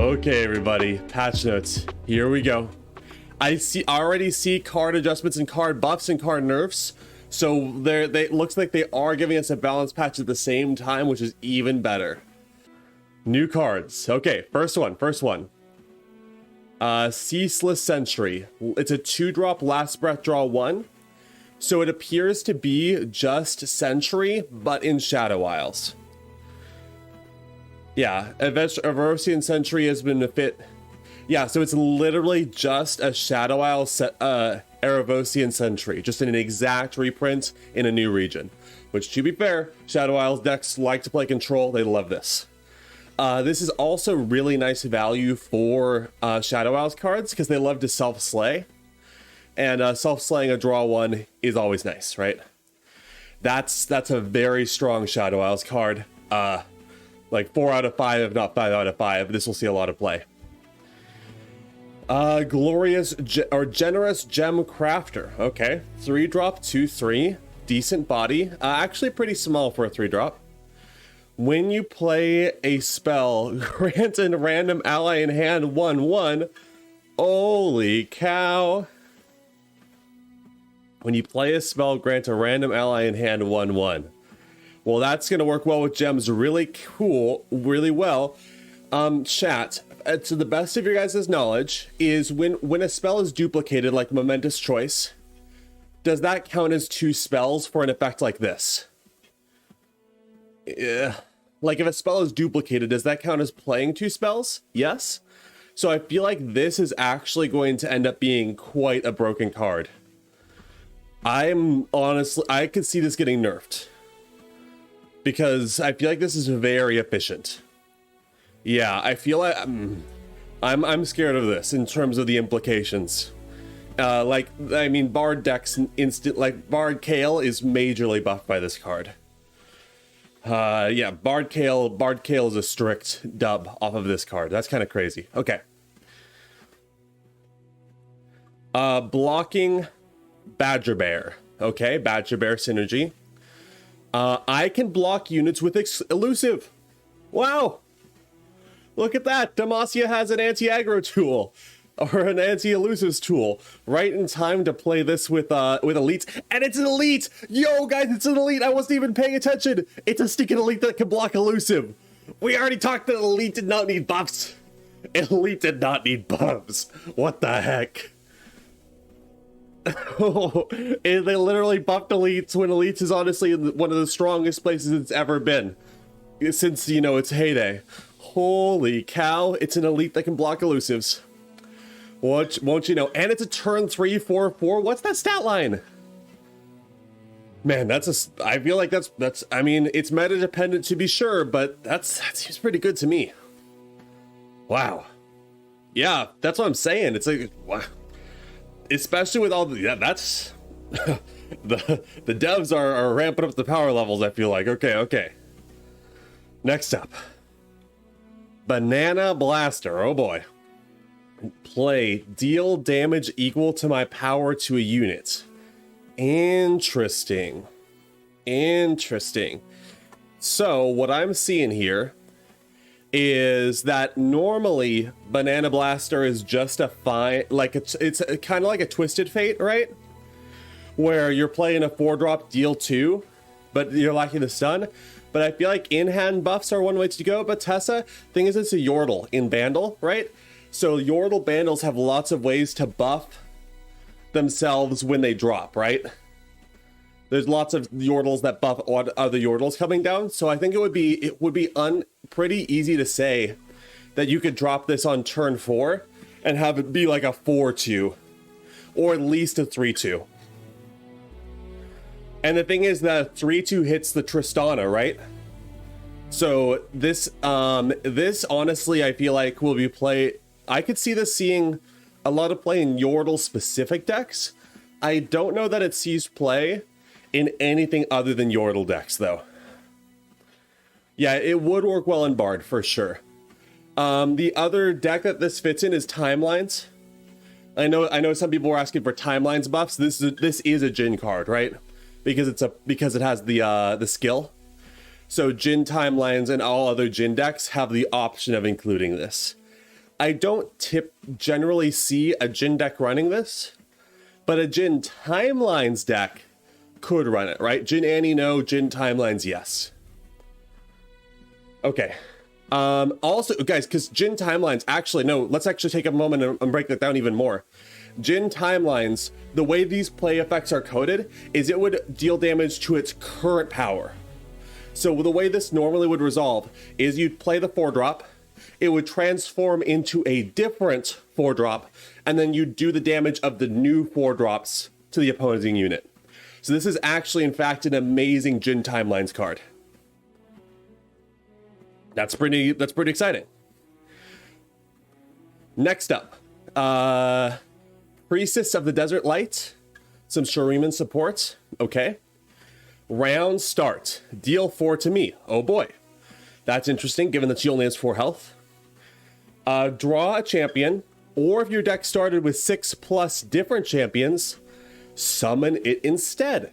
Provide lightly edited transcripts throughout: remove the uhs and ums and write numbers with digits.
Okay, everybody, patch notes. Here we go. I already see card adjustments and card buffs and card nerfs. So they looks like they are giving us a balanced patch at the same time, which is even better. New cards. Okay, first one. Ceaseless Sentry. It's a 2-drop last breath draw 1. So it appears to be just Sentry, but in Shadow Isles. Yeah, Evrosian Sentry has been a fit. Yeah, so it's literally just a Shadow Isles Evrosian Sentry, just in an exact reprint in a new region. Which, to be fair, Shadow Isles decks like to play control. They love this. This is also really nice value for Shadow Isles cards because they love to self-slay. And self-slaying a draw 1 is always nice, right? That's a very strong Shadow Isles card. Like 4 out of 5, if not 5 out of 5. This will see a lot of play. Generous Gem Crafter. Okay, 3-drop, 2/3. Decent body. Actually pretty small for a 3-drop. When you play a spell, grant a random ally in hand 1/1. Holy cow. When you play a spell, grant a random ally in hand 1/1. Well, that's going to work well with gems really well. Chat, to the best of your guys' knowledge, is when a spell is duplicated, like Momentous Choice, does that count as 2 spells for an effect like this? Yeah. Like if a spell is duplicated, does that count as playing 2 spells? Yes. So I feel like this is actually going to end up being quite a broken card. I could see this getting nerfed. Because I feel like this is very efficient. Yeah, I feel like I'm scared of this in terms of the implications. Bard decks Bard Kale is majorly buffed by this card. Yeah, Bard Kale is a strict dub off of this card. That's kind of crazy. Okay. Blocking Badger Bear. Okay, Badger Bear synergy. I can block units with elusive. Wow. Look at that. Demacia has an anti-aggro tool. Or an anti-elusives tool. Right in time to play this with elites. And it's an elite! Yo, guys, it's an elite! I wasn't even paying attention! It's a stinking elite that can block elusive. We already talked that elite did not need buffs. Elite did not need buffs. What the heck? They literally buffed elites when elites is honestly one of the strongest places it's ever been since, you know, its heyday. Holy cow, it's an elite that can block elusives. Won't you know? And it's a turn 3/4/4. What's that stat line? Man, I feel like that's I mean, it's meta dependent to be sure, but that seems pretty good to me. Wow. Yeah, that's what I'm saying. It's like, wow. Especially with all the, yeah, that's the devs are ramping up the power levels, I feel like. Okay. Next up, Banana Blaster. Oh boy. Play, deal damage equal to my power to a unit. Interesting. So what I'm seeing here is that normally Banana Blaster is just a fine, like it's kind of like a Twisted Fate, right? Where you're playing a 4-drop deal 2, but you're lacking the stun. But I feel like in-hand buffs are one way to go. But Tessa, thing is, it's a Yordle in Bandle, right? So Yordle Bandles have lots of ways to buff themselves when they drop, right? There's lots of Yordles that buff other Yordles coming down. So I think it would be pretty easy to say that you could drop this on turn 4 and have it be like a 4/2 or at least a 3/2. And the thing is that 3/2 hits the Tristana, right? So this honestly, I feel like will be I could see this seeing a lot of play in Yordle specific decks. I don't know that it sees play in anything other than Yordle decks, though. Yeah, it would work well in Bard, for sure. The other deck that this fits in is Timelines. I know some people were asking for Timelines buffs. This is a Jhin card, right? Because it has the skill. So Jhin Timelines and all other Jhin decks have the option of including this. I don't generally see a Jhin deck running this, but a Jhin Timelines deck could run it, right? Jhin Annie, no. Jhin Timelines, yes. Okay. Also, guys, because Jhin Timelines, actually, no, let's actually take a moment and break that down even more. Jhin Timelines, the way these play effects are coded is it would deal damage to its current power. So the way this normally would resolve is you'd play the 4-drop, it would transform into a different 4-drop, and then you'd do the damage of the new 4-drops to the opposing unit. So this is actually, in fact, an amazing Jhin Timelines card. That's pretty exciting. Next up, Priestess of the Desert Light, some Shuriman support, okay. Round start, deal 4 to me. Oh boy, that's interesting given that she only has 4 health. Draw a champion, or if your deck started with 6+ different champions, summon it instead.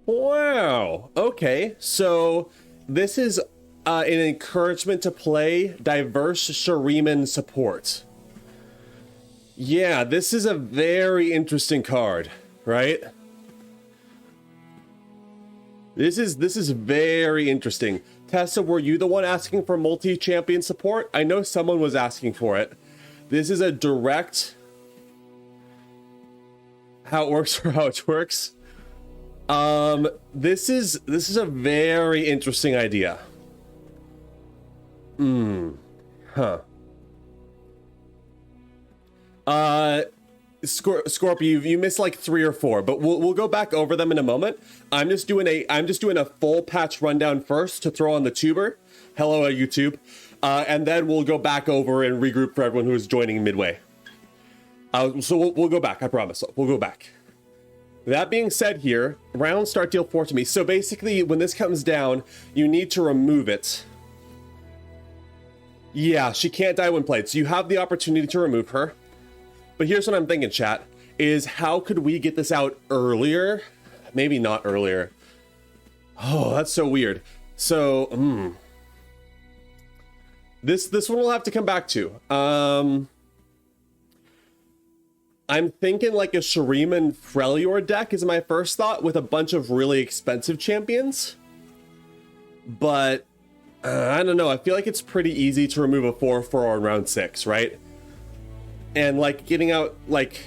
Wow, okay, so this is an encouragement to play diverse Shuriman support. Yeah, this is a very interesting card, right? This is very interesting. Tessa, were you the one asking for multi-champion support? I know someone was asking for it. This is a direct how it works or how it works. This is a very interesting idea. Scorpio, you missed like 3 or 4, but we'll go back over them in a moment. I'm just doing a full patch rundown first to throw on the tuber. Hello, YouTube. And then we'll go back over and regroup for everyone who is joining midway. So we'll go back, I promise. We'll go back. That being said here, round start deal 4 to me. So basically, when this comes down, you need to remove it. Yeah, she can't die when played, so you have the opportunity to remove her. But here's what I'm thinking, chat, is how could we get this out earlier? Maybe not earlier. Oh, that's so weird. So, This one we'll have to come back to. I'm thinking like a Shuriman Freljord deck is my first thought with a bunch of really expensive champions. But, I don't know, I feel like it's pretty easy to remove a 4/4 on round 6, right? And like getting out like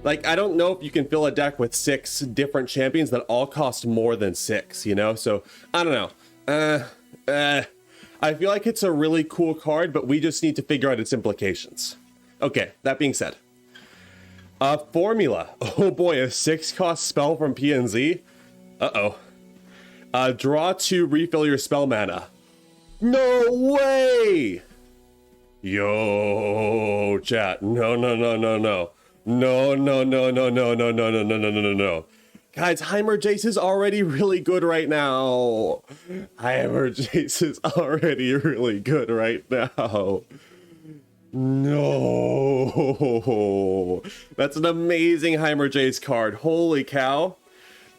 I don't know if you can fill a deck with 6 different champions that all cost more than 6, you know? So I don't know. I feel like it's a really cool card, but we just need to figure out its implications. Okay, that being said. Formula. Oh boy, a 6-cost spell from PNZ. Uh-oh. Draw 2, refill your spell mana. No way! Yo, chat. No. Guys, Heimer Jace is already really good right now. Heimer Jace is already really good right now. No. That's an amazing Heimer Jace card. Holy cow.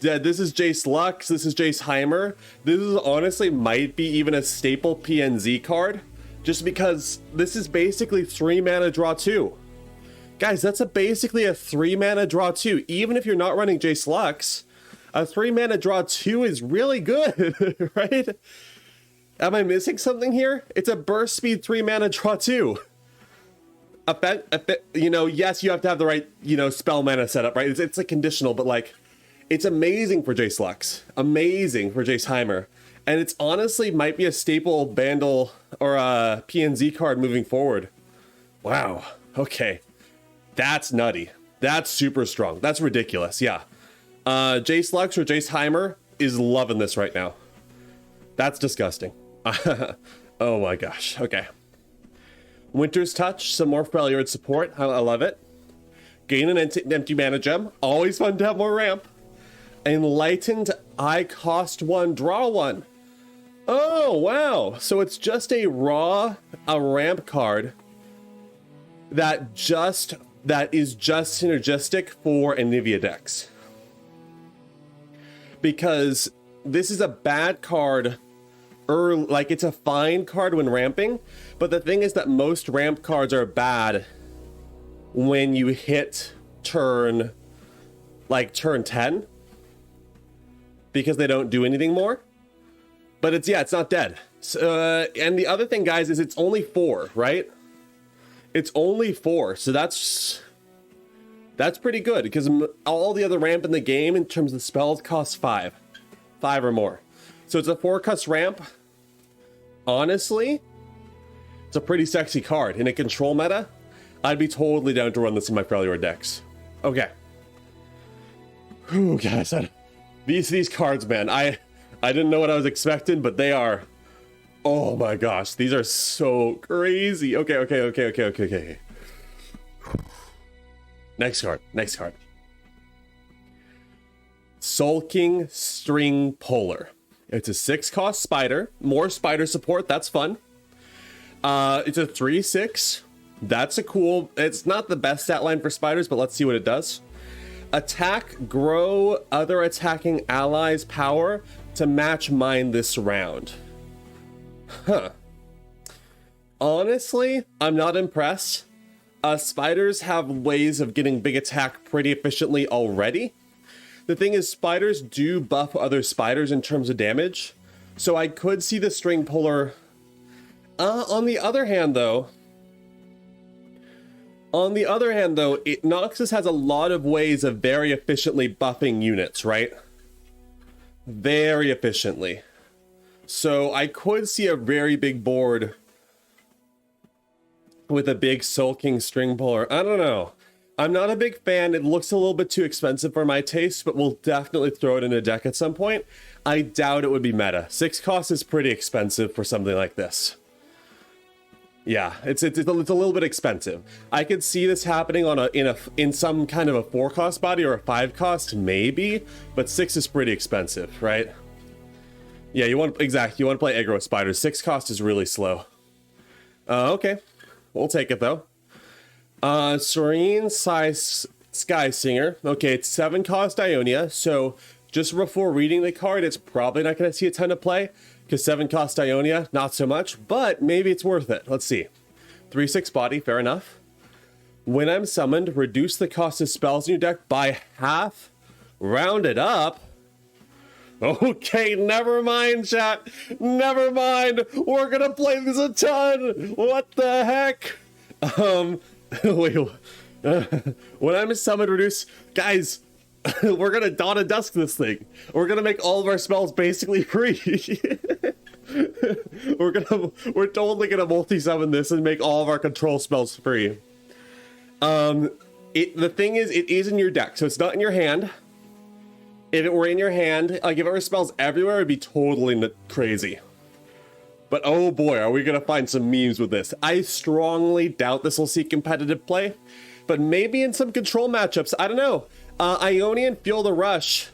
This is Jace Lux. This is Jace Heimer. This is honestly might be even a staple PNZ card. Just because this is basically 3 mana draw 2. Guys, that's basically a 3 mana draw 2. Even if you're not running Jace Lux, a 3 mana draw 2 is really good, right? Am I missing something here? It's a burst speed 3 mana draw 2. You know, yes, you have to have the right, you know, spell mana setup, right? It's like conditional, but like, it's amazing for Jace Lux. Amazing for Jace Heimer. And it's honestly might be a staple Bandle or a PNZ card moving forward. Wow. Okay. That's nutty. That's super strong. That's ridiculous. Yeah. Jace Lux or Jace Heimer is loving this right now. That's disgusting. Oh my gosh. Okay. Winter's Touch. Some more Freljord support. I love it. Gain an empty mana gem. Always fun to have more ramp. Enlightened. I cost 1, draw 1. Oh, wow. So it's just a ramp card that is just synergistic for Anivia decks. Because this is a bad card early, like it's a fine card when ramping, but the thing is that most ramp cards are bad when you hit turn 10, because they don't do anything more. But it's not dead. So, and the other thing, guys, is it's only 4, right? It's only 4, so that's pretty good, because all the other ramp in the game in terms of spells costs 5 or more. So it's a 4-cost ramp. Honestly, it's a pretty sexy card. In a control meta, I'd be totally down to run this in my Freljord decks. Okay. Whew, guys, these cards, man, I didn't know what I was expecting, but they are, oh my gosh, these are so crazy. Okay. Next card. Sulking String Puller. It's a 6-cost spider. More spider support, that's fun. It's a 3/6. That's a cool, it's not the best stat line for spiders, but let's see what it does. Attack, grow other attacking allies' power to match mine this round. Huh. Honestly, I'm not impressed. Spiders have ways of getting big attack pretty efficiently already. The thing is, spiders do buff other spiders in terms of damage, so I could see the string puller. On the other hand, though, Noxus has a lot of ways of very efficiently buffing units, right? Very efficiently. So I could see a very big board with a big sulking string puller. I don't know. I'm not a big fan. It looks a little bit too expensive for my taste, but we'll definitely throw it in a deck at some point. I doubt it would be meta. 6 cost is pretty expensive for something like this. Yeah, it's a little bit expensive. I could see this happening on in some kind of a 4-cost body or a 5-cost maybe, but 6 is pretty expensive, right? Yeah, you want to play aggro spiders. 6 cost is really slow. Okay, we'll take it though. Serene Sky Singer. Okay, it's 7-cost Ionia, so just before reading the card, it's probably not going to see a ton of play, because 7-cost Ionia, not so much, but maybe it's worth it. Let's see. 3/6 body, fair enough. When I'm summoned, reduce the cost of spells in your deck by half. Round it up. Okay, never mind, chat. Never mind. We're gonna play this a ton. What the heck? Wait. When I'm summoned, reduce, guys. We're gonna Dawn of Dusk this thing. We're gonna make all of our spells basically free. We're totally gonna multi-summon this and make all of our control spells free. The thing is, it is in your deck, so it's not in your hand. If it were in your hand, like if it were spells everywhere, it'd be totally crazy. But oh boy, are we gonna find some memes with this. I strongly doubt this will see competitive play, but maybe in some control matchups, I don't know. Ionian Feel the Rush.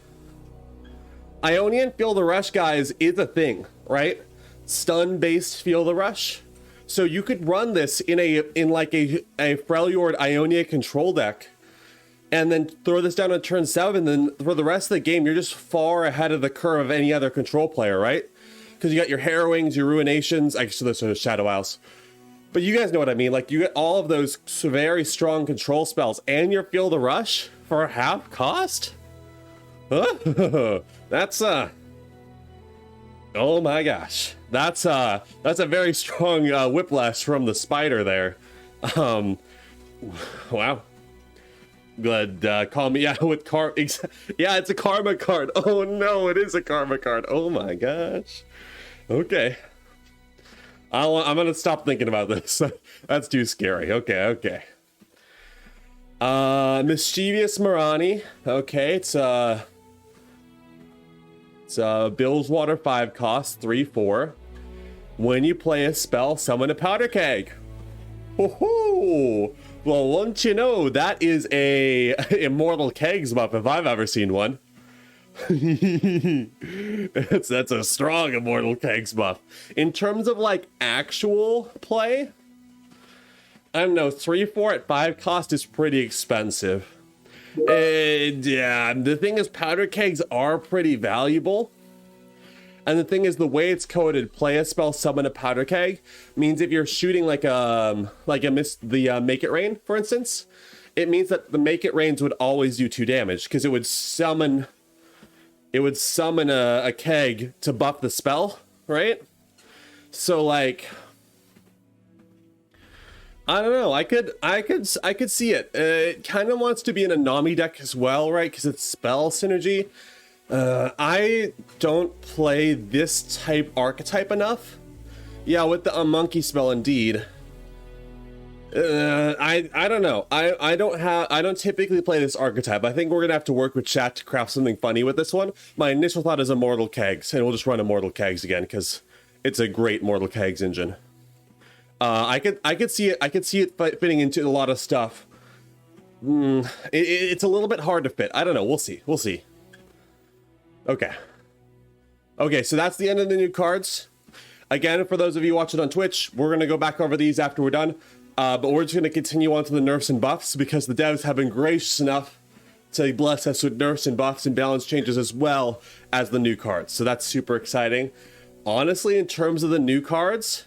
Ionian Feel the Rush, guys, is a thing, right? Stun-based Feel the Rush. So you could run this in like a Freljord Ionia control deck, and then throw this down on turn 7, then for the rest of the game, you're just far ahead of the curve of any other control player, right? Because you got your Harrowings, your Ruinations, I guess those are Shadow Isles. But you guys know what I mean, like you get all of those very strong control spells, and your Feel the Rush for half cost? Huh? That's oh my gosh. That's a very strong whiplash from the spider there. Wow. Good, call me out with yeah, it's a karma card. Oh no, it is a karma card. Oh my gosh. Okay. I'm gonna stop thinking about this. That's too scary. Okay. Mischievous Marani. Okay, it's Billswater 5 cost, 3/4. When you play a spell, summon a powder keg. Woohoo! Well, won't you know, that is a Immortal Kegs buff if I've ever seen one. That's a strong Immortal Kegs buff. In terms of like actual play, I don't know, 3/4 at 5 cost is pretty expensive. And yeah, the thing is, powder kegs are pretty valuable. And the thing is, the way it's coded, play a spell, summon a powder keg, means if you're shooting like a Make It Rain, for instance, it means that the Make It Rains would always do 2 damage because it would summon a keg to buff the spell, right? So like, I don't know. I could see it. It kind of wants to be in a Nami deck as well, right? Because it's spell synergy. I don't play this type archetype enough. Yeah, with the monkey spell, indeed. I don't know. I don't typically play this archetype. I think we're gonna have to work with chat to craft something funny with this one. My initial thought is Immortal Kegs, and we'll just run Immortal Kegs again because it's a great Mortal Kegs engine. I could see it fitting into a lot of stuff. It's a little bit hard to fit. I don't know. We'll see. Okay, so that's the end of the new cards. Again, for those of you watching on Twitch, we're gonna go back over these after we're done. But we're just going to continue on to the nerfs and buffs because the devs have been gracious enough to bless us with nerfs and buffs and balance changes as well as the new cards. So that's super exciting. Honestly, in terms of the new cards,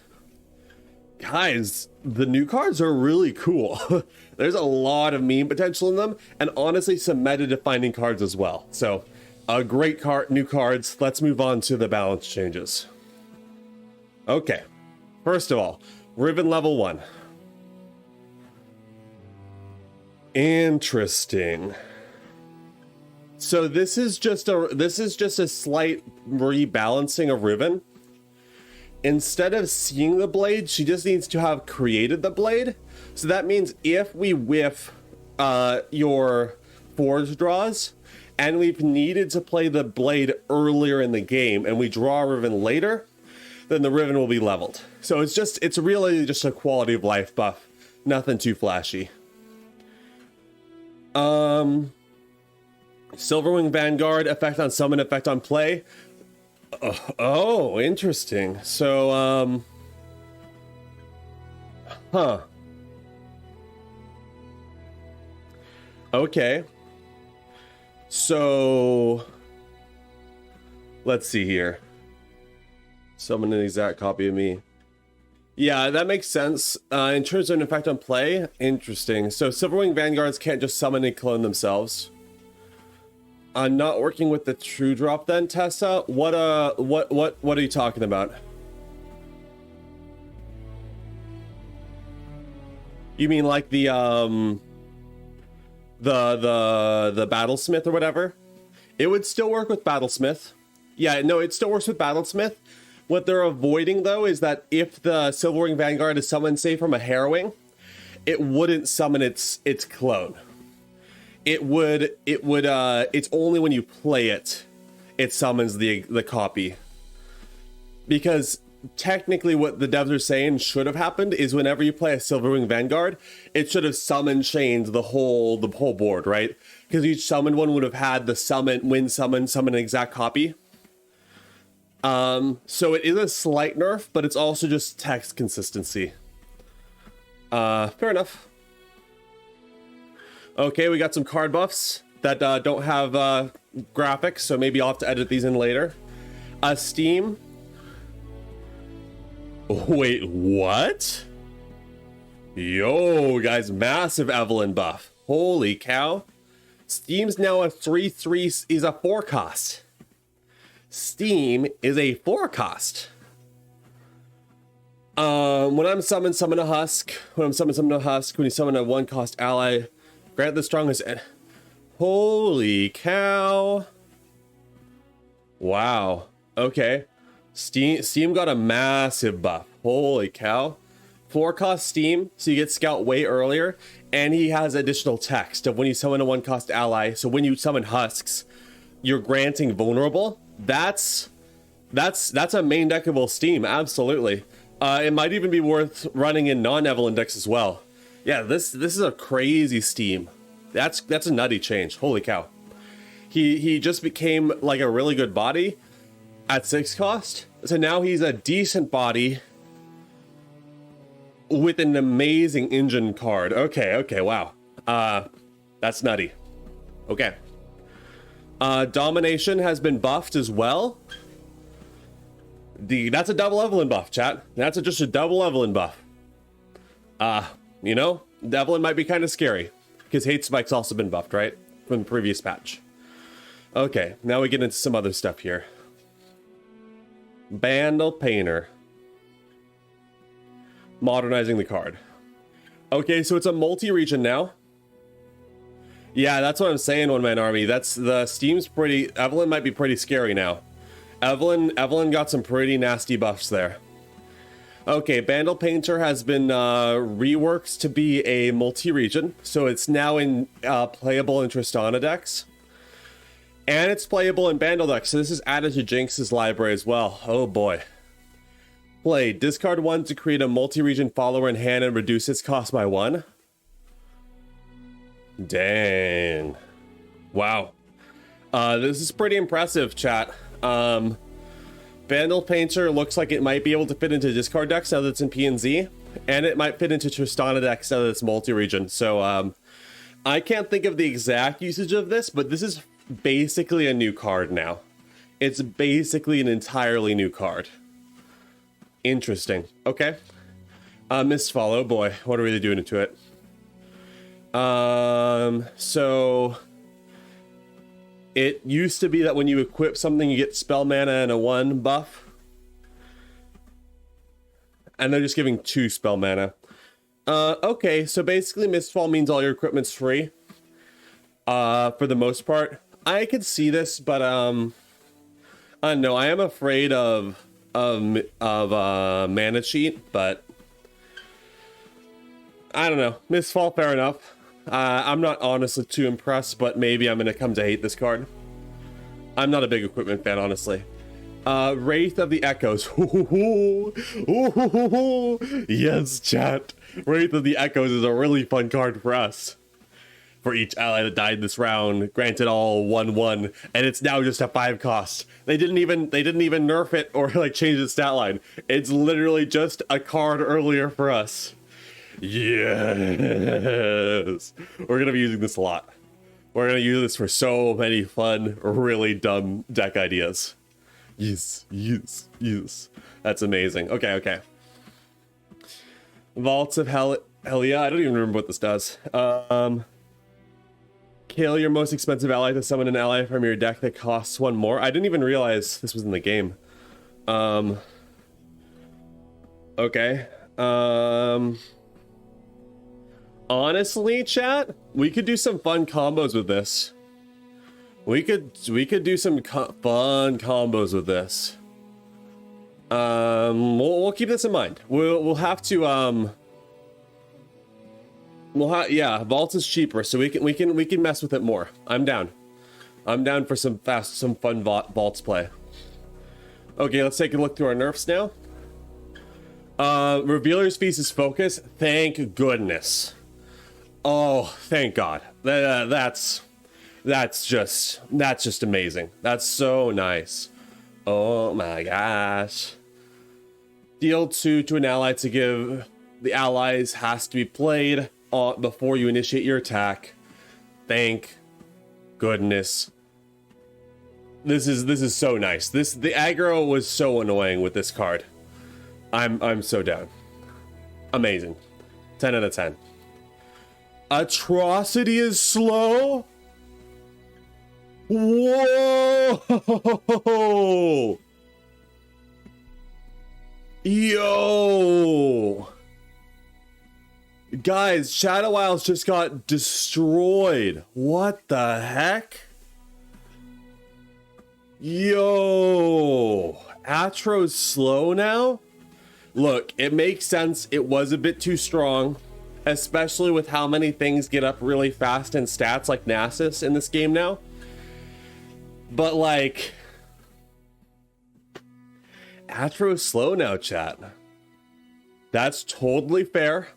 guys, the new cards are really cool. There's a lot of meme potential in them, and honestly, some meta-defining cards as well. So, great new cards. Let's move on to the balance changes. Okay, first of all, Riven level 1. Interesting. So this is just a slight rebalancing of Riven. Instead of seeing the blade, she just needs to have created the blade. So that means if we whiff your forge draws, and we've needed to play the blade earlier in the game, and we draw Riven later, then the Riven will be leveled. So it's really just a quality of life buff. Nothing too flashy. Silverwing Vanguard, effect on summon, effect on play. Oh, interesting. So, okay. So, let's see here. Summon an exact copy of me. Yeah, that makes sense. In terms of an effect on play, interesting. So Silverwing Vanguards can't just summon and clone themselves. I'm not working with the true drop then, Tessa. What are you talking about? You mean like the Battlesmith or whatever? It would still work with Battlesmith. Yeah, no, it still works with Battlesmith. What they're avoiding, though, is that if the Silverwing Vanguard is summoned, say, from a Harrowing, it wouldn't summon its clone. It's only when you play it summons the copy. Because technically what the devs are saying should have happened is whenever you play a Silverwing Vanguard, it should have summoned chained the whole board, right? Because each summoned one would have had the summon an exact copy. So it is a slight nerf, but it's also just text consistency. Fair enough. Okay, we got some card buffs that don't have graphics, so maybe I'll have to edit these in later. Steam. Wait, what? Yo, guys, massive Evelyn buff. Holy cow. Steam's now a 3/3, is a 4 cost. Steam is a 4 cost. When I'm summon a husk. When you summon a 1 cost ally, grant the strongest. Holy cow. Wow. Okay. Steam got a massive buff. Holy cow. 4 cost Steam, so you get Scout way earlier, and he has additional text of when you summon a 1 cost ally. So when you summon husks, you're granting vulnerable. That's a main deckable Steam, absolutely. It might even be worth running in non-Evelyn decks as well. Yeah, this is a crazy Steam. That's a nutty change. Holy cow. He just became like a really good body at 6 cost. So now he's a decent body with an amazing engine card. Okay, wow. That's nutty. Okay. Domination has been buffed as well. That's a double Evelyn buff, chat. That's just a double Evelyn buff. You know, Evelyn might be kind of scary because hate spike's also been buffed, right? From the previous patch. Okay, now we get into some other stuff here. Bandle Painter. Modernizing the card. Okay, so it's a multi-region now. Yeah, that's what I'm saying, One Man Army. That's the Steam's pretty... Evelyn might be pretty scary now. Evelyn got some pretty nasty buffs there. Okay, Bandle Painter has been reworked to be a multi-region, so it's now in playable in Tristana decks. And it's playable in Bandle decks, so this is added to Jinx's library as well. Oh boy. Play. Discard 1 to create a multi-region follower in hand and reduce its cost by 1. Dang. Wow. This is pretty impressive, chat. Bandle Painter looks like it might be able to fit into discard decks now that it's in PNZ, and it might fit into Tristana decks now that it's multi-region. So I can't think of the exact usage of this, but this is basically a new card now. It's basically an entirely new card. Interesting. Okay. Mistfall, oh boy, what are we really doing to it? So it used to be that when you equip something, you get spell mana and a 1 buff. And they're just giving 2 spell mana. Okay, so basically Mistfall means all your equipment's free. For the most part. I could see this, but I don't know, I am afraid of mana cheat, but I don't know. Mistfall, fair enough. I'm not honestly too impressed, but maybe I'm gonna come to hate this card. I'm not a big equipment fan, honestly. Wraith of the Echoes. Yes, chat. Wraith of the Echoes is a really fun card for us. For each ally that died this round, granted all 1/1, and it's now just a 5 cost. They didn't even nerf it or like change the stat line. It's literally just a card earlier for us. Yes, we're gonna be using this a lot. We're gonna use this for so many fun, really dumb deck ideas. Yes. That's amazing. Okay. Vaults of Helia. I don't even remember what this does. Kill your most expensive ally to summon an ally from your deck that costs 1 more. I didn't even realize this was in the game. Okay. Honestly, chat, we could do some fun combos with this. We could do some fun combos with this. We'll keep this in mind. We'll have to yeah, Vault is cheaper, so we can mess with it more. I'm down for some fun Vaults play. Okay, let's take a look through our nerfs now. Revealer's Feast is focus. Thank goodness. Oh, thank God. That's just amazing. That's so nice. Oh my gosh. Deal 2 to an ally to give the allies has to be played before you initiate your attack. Thank goodness. This is so nice. The aggro was so annoying with this card. I'm so down. Amazing. 10 out of 10. Atrocity is slow? Whoa! Yo! Guys, Shadow Isles just got destroyed. What the heck? Yo! Atro's slow now? Look, it makes sense. It was a bit too strong, especially with how many things get up really fast in stats like Nasus in this game now. But like, Atro's slow now, chat. That's totally fair.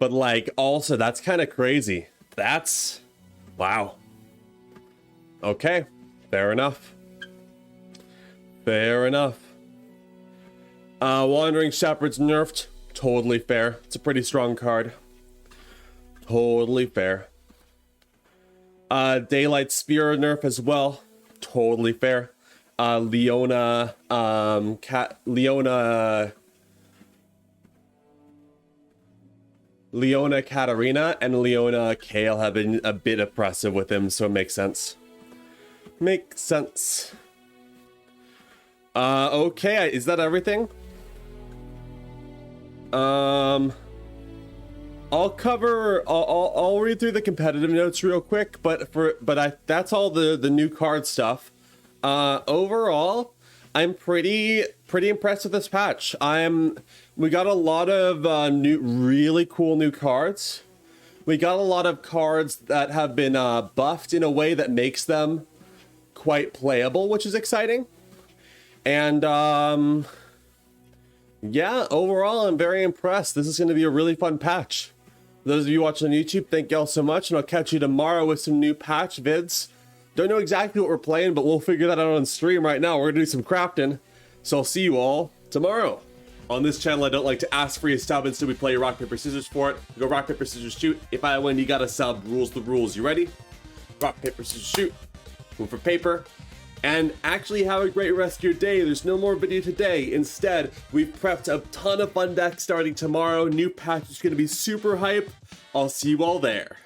But like, also, that's kind of crazy. That's, wow. Okay, fair enough. Fair enough. Wandering Shepherd's nerfed. Totally fair. It's a pretty strong card. Totally fair. Daylight Spear nerf as well. Totally fair. Leona, Leona Katarina and Leona Kale have been a bit oppressive with him, so it makes sense. Makes sense. Okay, is that everything? I'll read through the competitive notes real quick, but that's all the new card stuff. Overall, I'm pretty impressed with this patch. We got a lot of really cool new cards. We got a lot of cards that have been buffed in a way that makes them quite playable, which is exciting. And yeah, overall, I'm very impressed. This is going to be a really fun patch. For those of you watching on YouTube, thank y'all so much, and I'll catch you tomorrow with some new patch vids. Don't know exactly what we're playing, but we'll figure that out on stream right now. We're going to do some crafting, so I'll see you all tomorrow. On this channel, I don't like to ask for your sub, instead we play rock, paper, scissors for it. Go rock, paper, scissors, shoot. If I win, you got a sub. Rules the rules. You ready? Rock, paper, scissors, shoot. Move for paper. And actually have a great rest of your day. There's no more video today. Instead, we've prepped a ton of fun decks starting tomorrow. New patch is going to be super hype. I'll see you all there.